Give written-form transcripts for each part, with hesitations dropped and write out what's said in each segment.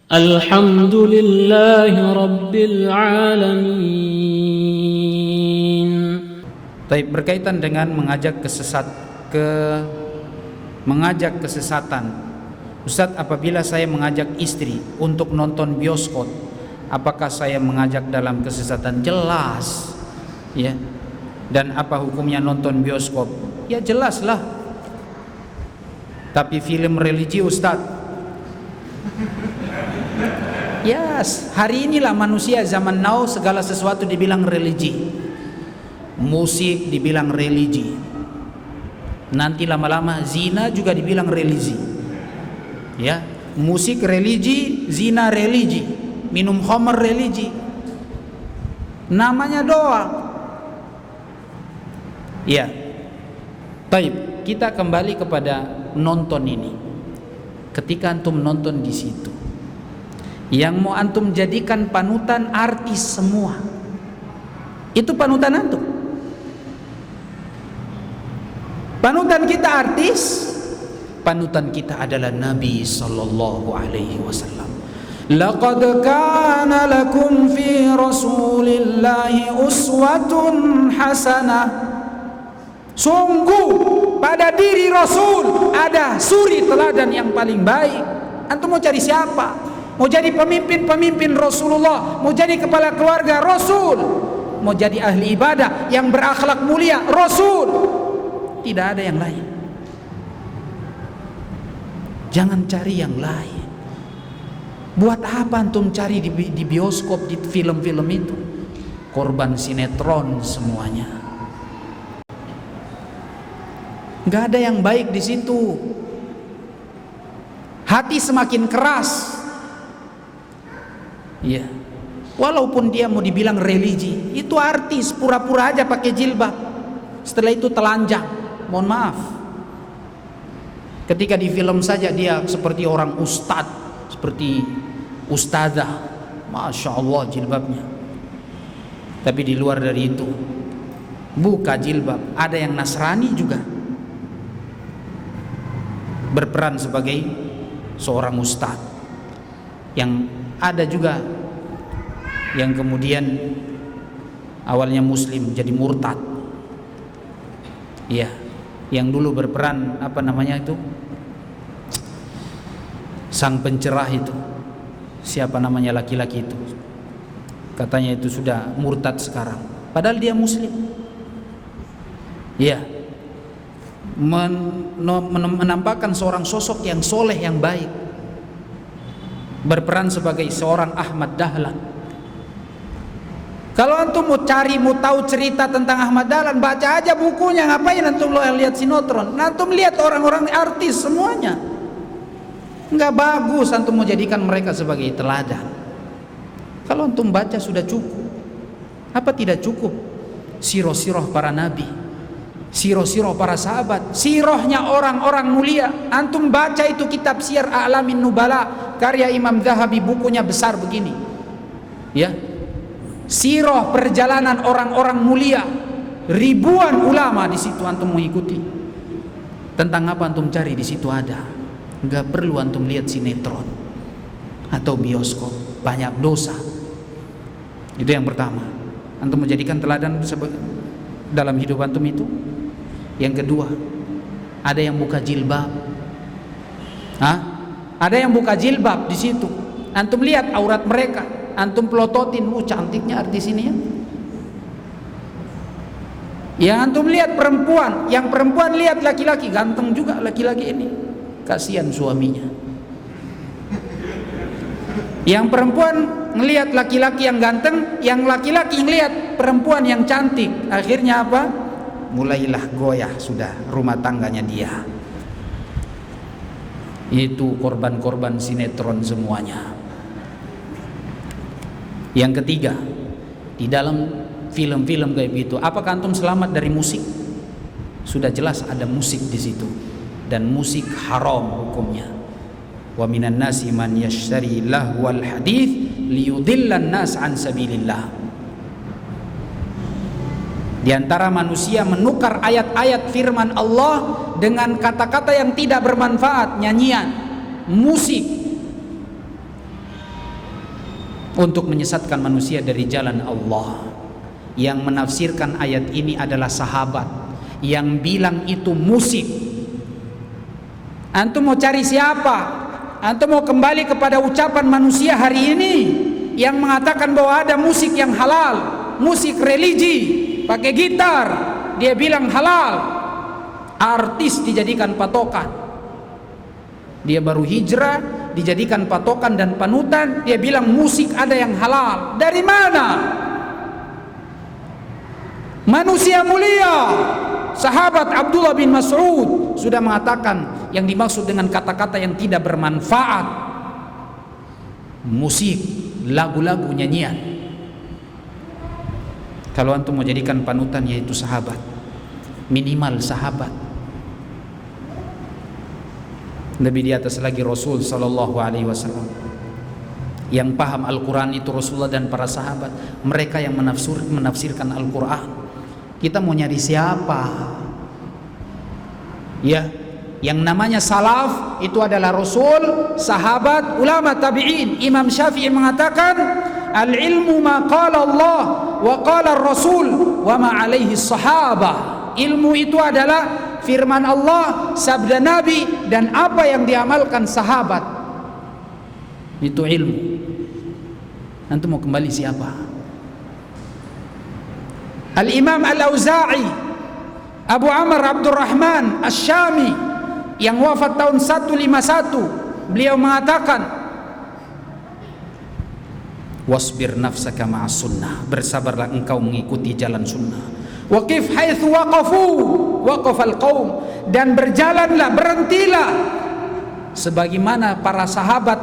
Alhamdulillahi Rabbil Alamin. Baik, berkaitan dengan mengajak kesesatan. Ustaz, apabila saya mengajak istri untuk nonton bioskop, apakah saya mengajak dalam kesesatan? Jelas, ya. Dan apa hukumnya nonton bioskop? Ya jelaslah. Tapi film religi, Ustaz. Yes, hari inilah manusia zaman now segala sesuatu dibilang religi. Musik dibilang religi. Nanti lama-lama zina juga dibilang religi. Ya, musik religi, zina religi, minum khamr religi. Namanya doang. Ya. Baik, kita kembali kepada nonton ini. Ketika antum nonton di situ, yang mau antum jadikan panutan artis semua, itu panutan antum. Panutan kita artis, panutan kita adalah Nabi sallallahu alaihi wasallam. Laqad kana lakum fi Rasulillahi uswatun hasanah. Sungguh pada diri Rasul ada suri teladan yang paling baik. Antum mau cari siapa? Mau jadi pemimpin Rasulullah, mau jadi kepala keluarga Rasul, mau jadi ahli ibadah yang berakhlak mulia Rasul. Tidak ada yang lain. Jangan cari yang lain. Buat apa antum cari di bioskop, di film-film itu? Korban sinetron semuanya. Gak ada yang baik di situ. Hati semakin keras. Iya. Walaupun dia mau dibilang religi, itu artis, pura-pura aja pakai jilbab. Setelah itu telanjang. Mohon maaf. Ketika di film saja dia seperti orang ustadz, seperti ustazah, masya Allah jilbabnya. Tapi di luar dari itu, buka jilbab. Ada yang Nasrani juga berperan sebagai seorang ustadz. Yang ada juga yang kemudian awalnya muslim jadi murtad. Iya, yang dulu berperan apa namanya itu? Sang pencerah itu. Siapa namanya laki-laki itu? Katanya itu sudah murtad sekarang. Padahal dia muslim. Iya. Menampakkan seorang sosok yang soleh, yang baik, berperan sebagai seorang Ahmad Dahlan. Kalau antum mau tahu cerita tentang Ahmad Dahlan, baca aja bukunya. Ngapain antum lihat sinetron? Antum lihat orang-orang artis semuanya. Enggak bagus antum mau jadikan mereka sebagai teladan. Kalau antum baca sudah cukup. Apa tidak cukup? Sirah-sirah para nabi, sirah-sirah para sahabat, sirahnya orang-orang mulia. Antum baca itu kitab Syiar A'lamin Nubala karya Imam Zahabi, bukunya besar begini. Ya. Sirah perjalanan orang-orang mulia, ribuan ulama di situ antum mengikuti. Tentang apa antum cari di situ ada. Enggak perlu antum lihat sinetron atau bioskop, banyak dosa. Itu yang pertama. Antum menjadikan teladan dalam hidup antum itu. Yang kedua, ada yang buka jilbab. Ada yang buka jilbab di situ. Antum lihat aurat mereka, antum pelototin, cantiknya artis ini ya. Yang antum lihat perempuan, yang perempuan lihat laki-laki, ganteng juga laki-laki ini. Kasihan suaminya. Yang perempuan ngelihat laki-laki yang ganteng, yang laki-laki ngelihat perempuan yang cantik. Akhirnya apa? Mulailah goyah sudah rumah tangganya dia. Itu korban-korban sinetron semuanya. Yang ketiga, di dalam film-film kayak gitu, apakah antum selamat dari musik? Sudah jelas ada musik di situ, dan musik haram hukumnya. Wa minan nasi man yashtari lahwal hadits liyudillan nas an sabilillah. Di antara manusia menukar ayat-ayat firman Allah dengan kata-kata yang tidak bermanfaat, nyanyian, musik. untuk menyesatkan manusia dari jalan Allah. Yang menafsirkan ayat ini adalah sahabat, yang bilang itu musik. Antum mau cari siapa? Antum mau kembali kepada ucapan manusia hari ini yang mengatakan bahwa ada musik yang halal, musik religi, pakai gitar, dia bilang halal. Artis dijadikan patokan. Dia baru hijrah, dijadikan patokan dan panutan, dia bilang musik ada yang halal. Dari mana? Manusia mulia, sahabat Abdullah bin Mas'ud sudah mengatakan yang dimaksud dengan kata-kata yang tidak bermanfaat musik, lagu-lagu, nyanyian. Kalau antum mau jadikan panutan yaitu sahabat, minimal sahabat. Lebih di atas lagi Rasul sallallahu alaihi wasallam. Yang paham Al-Quran itu Rasulullah dan para sahabat. Mereka yang menafsirkan Al-Quran. Kita mau nyari siapa? Ya, yang namanya salaf itu adalah Rasul, sahabat, ulama tabi'in. Imam Syafi'i mengatakan, al-ilmu ma qala Allah wa qala Rasul wa ma alaihi sahabah. Ilmu itu adalah firman Allah, sabda Nabi, dan apa yang diamalkan sahabat. Itu ilmu. Antum mau kembali siapa? Al-Imam Al-Auza'i, Abu Amr Abdurrahman Asy-Syami yang wafat tahun 151, beliau mengatakan, wasbir nafsaka ma'as sunnah, bersabarlah engkau mengikuti jalan sunnah. Waqif haitsu waqafu waqafal qaum, dan berjalanlah, berhentilah sebagaimana para sahabat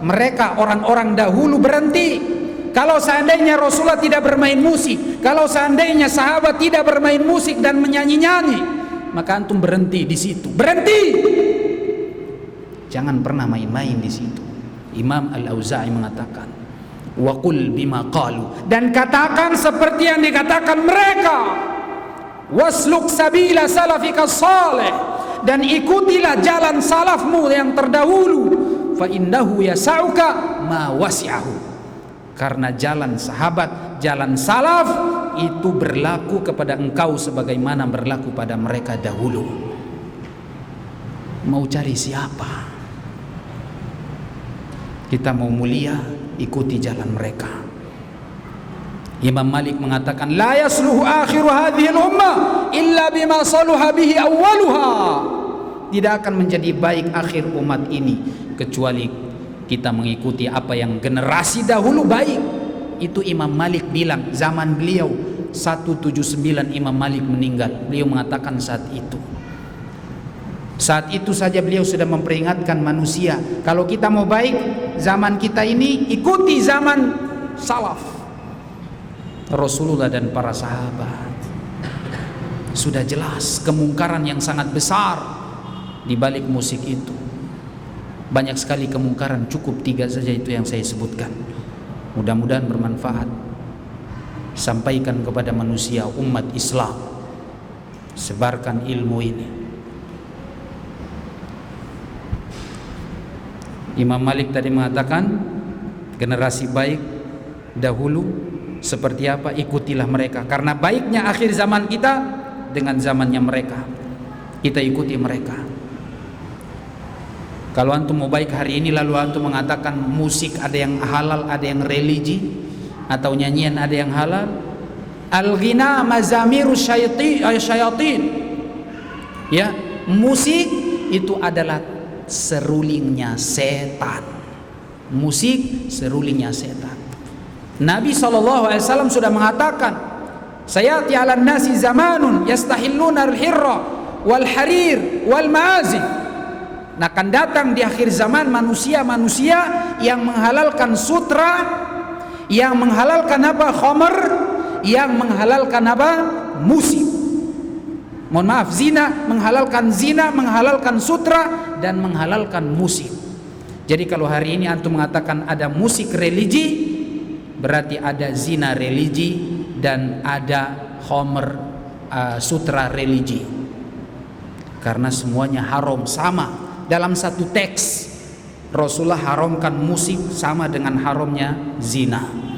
mereka, orang-orang dahulu berhenti. Kalau seandainya Rasulullah tidak bermain musik, kalau seandainya sahabat tidak bermain musik dan menyanyi-nyanyi, maka antum berhenti di situ. Berhenti. Jangan pernah main-main di situ. Imam Al-Auza'i mengatakan, wa qul bima qalu, dan katakan seperti yang dikatakan mereka. Wasluk sabila salafika salih, dan ikutilah jalan salafmu yang terdahulu. Fa innahu yasauka ma wasi'ahu, karena jalan sahabat, jalan salaf itu berlaku kepada engkau sebagaimana berlaku pada mereka dahulu. Mau cari siapa? Kita mau mulia, ikuti jalan mereka. Imam Malik mengatakan, la yasluhu akhiru hadhihi al-ummah illa bima saluha bihi awwaluha. Tidak akan menjadi baik akhir umat ini kecuali kita mengikuti apa yang generasi dahulu baik. Itu Imam Malik bilang zaman beliau 179 Imam Malik meninggal. Beliau mengatakan saat itu saja beliau sudah memperingatkan manusia, kalau kita mau baik zaman kita ini, ikuti zaman salaf, Rasulullah dan para sahabat. Sudah jelas kemungkaran yang sangat besar di balik musik itu. Banyak sekali kemungkaran, cukup 3 saja itu yang saya sebutkan. Mudah-mudahan bermanfaat. Sampaikan kepada manusia, umat Islam, sebarkan ilmu ini. Imam Malik tadi mengatakan, generasi baik dahulu seperti apa, ikutilah mereka. Karena baiknya akhir zaman kita dengan zamannya mereka, kita ikuti mereka. Kalau antum mau baik hari ini lalu antum mengatakan musik ada yang halal, ada yang religi, atau nyanyian ada yang halal, al-ghina mazamiru syayatin. Ya, musik itu adalah serulingnya setan. Musik serulingnya setan. Nabi SAW sudah mengatakan, sayati 'alan nasi zamanun yastahilluna al-hirra wal harir wal ma'azif. Nah, akan datang di akhir zaman manusia-manusia yang menghalalkan sutra, yang menghalalkan apa? Khamr, yang menghalalkan apa? Musik. Mohon maaf, zina, menghalalkan sutra dan menghalalkan musik. Jadi kalau hari ini antum mengatakan ada musik religi, berarti ada zina religi dan ada khamr, sutra religi. Karena semuanya haram, sama dalam satu teks. Rasulullah haramkan musik sama dengan haramnya zina.